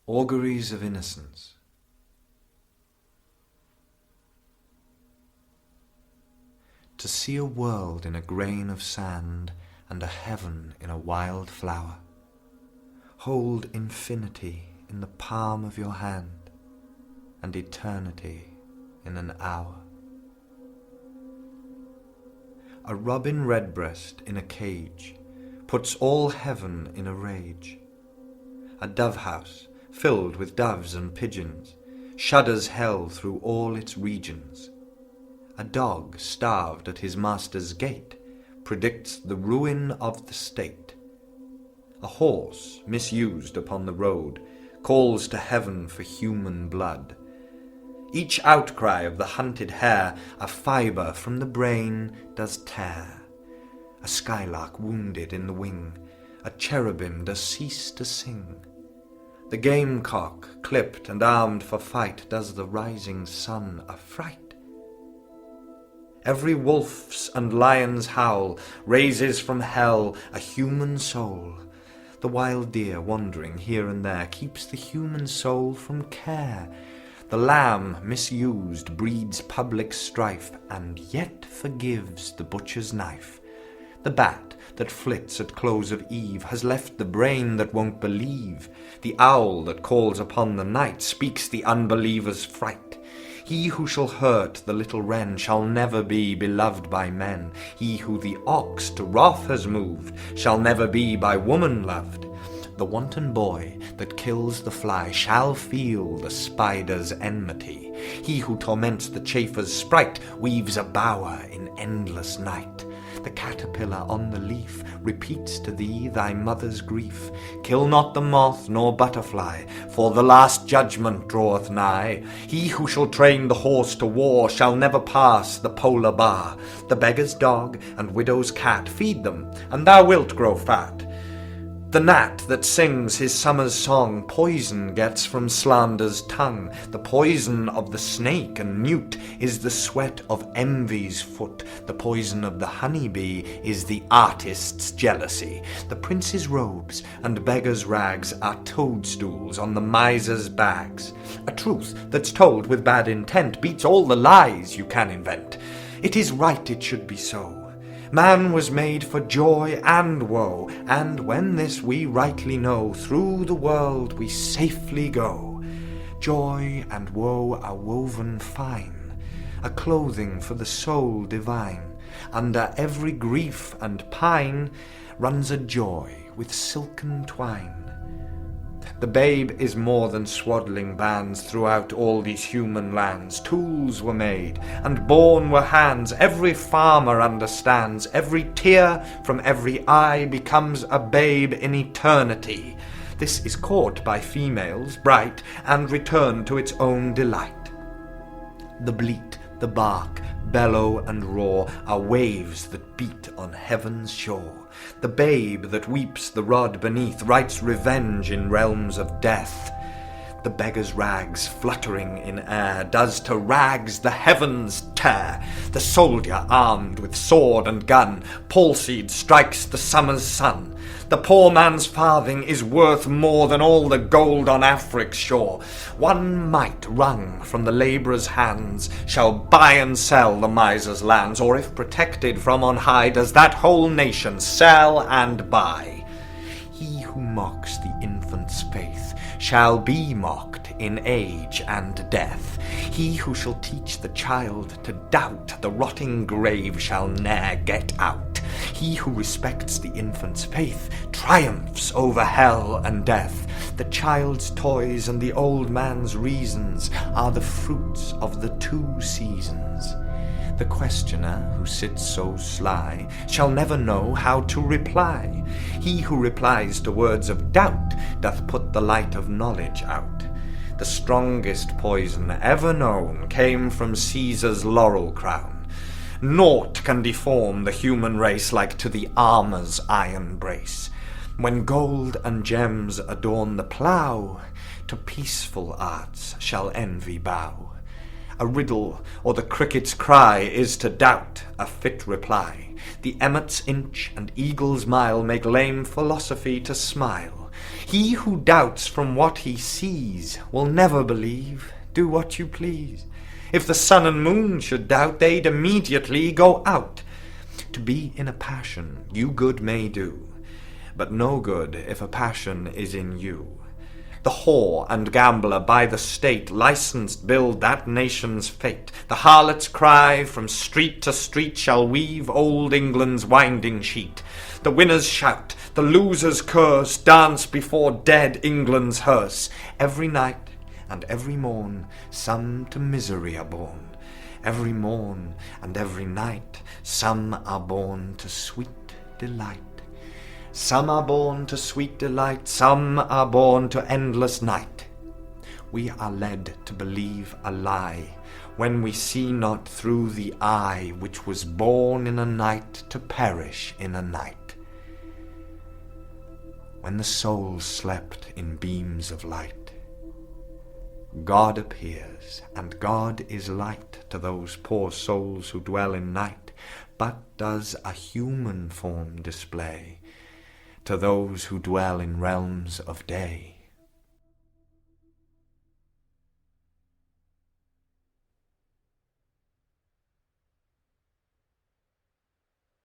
Auguries of Innocence. To see a world in a grain of sand, and a heaven in a wild flower. Hold infinity in the palm of your hand, and eternity in an hour. A robin redbreast in a cage puts all heaven in a rage. A dove-house filled with doves and pigeons shudders hell through all its regions. A dog starved at his master's gate predicts the ruin of the state. A horse misused upon the road calls to heaven for human blood. Each outcry of the hunted hare a fibre from the brain does tear. A skylark wounded in the wing, a cherubim does cease to sing. The gamecock, clipped and armed for fight, does the rising sun affright. Every wolf's and lion's howl raises from hell a human soul. The wild deer wandering here and there keeps the human soul from care. The lamb misused breeds public strife, and yet forgives the butcher's knife. The bat that flits at close of eve has left the brain that won't believe. The owl that calls upon the night speaks the unbeliever's fright. He who shall hurt the little wren shall never be beloved by men. He who the ox to wrath has moved shall never be by woman loved. The wanton boy that kills the fly shall feel the spider's enmity. He who torments the chafer's sprite weaves a bower in endless night. The caterpillar on the leaf repeats to thee thy mother's grief. Kill not the moth nor butterfly, for the last judgment draweth nigh. He who shall train the horse to war shall never pass the polar bar. The beggar's dog and widow's cat feed them, and thou wilt grow fat. The gnat that sings his summer's song poison gets from slander's tongue. The poison of the snake and newt is the sweat of envy's foot. The poison of the honeybee is the artist's jealousy. The prince's robes and beggar's rags are toadstools on the miser's bags. A truth that's told with bad intent beats all the lies you can invent. It is right it should be so. Man was made for joy and woe, and when this we rightly know, through the world we safely go. Joy and woe are woven fine, a clothing for the soul divine. Under every grief and pine runs a joy with silken twine. The babe is more than swaddling bands throughout all these human lands. Tools were made, and born were hands. Every farmer understands. Every tear from every eye becomes a babe in eternity. This is caught by females bright, and returned to its own delight. The bleat, the bark, bellow and roar are waves that beat on heaven's shore. The babe that weeps the rod beneath writes revenge in realms of death. The beggar's rags fluttering in air does to rags the heavens tear. The soldier armed with sword and gun palsied strikes the summer's sun. The poor man's farthing is worth more than all the gold on Afric's shore. One mite wrung from the labourer's hands shall buy and sell the miser's lands, or if protected from on high does that whole nation sell and buy. He who mocks the infant's faith shall be mocked in age and death. He who shall teach the child to doubt the rotting grave shall ne'er get out. He who respects the infant's faith triumphs over hell and death. The child's toys and the old man's reasons are the fruits of the two seasons. The questioner who sits so sly shall never know how to reply. He who replies to words of doubt doth put the light of knowledge out. The strongest poison ever known came from Caesar's laurel crown. Naught can deform the human race like to the armour's iron brace. When gold and gems adorn the plough, to peaceful arts shall envy bow. A riddle or the cricket's cry is to doubt a fit reply. The emmet's inch and eagle's mile make lame philosophy to smile. He who doubts from what he sees will never believe, do what you please. If the sun and moon should doubt, they'd immediately go out. To be in a passion you good may do, but no good if a passion is in you. The whore and gambler by the state licensed build that nation's fate. The harlot's cry from street to street shall weave old England's winding sheet. The winners shout, the losers curse, dance before dead England's hearse. Every night and every morn some to misery are born. Every morn and every night some are born to sweet delight. Some are born to sweet delight, some are born to endless night. We are led to believe a lie when we see not through the eye which was born in a night to perish in a night. When the soul slept in beams of light, God appears, and God is light to those poor souls who dwell in night, but does a human form display to those who dwell in realms of day.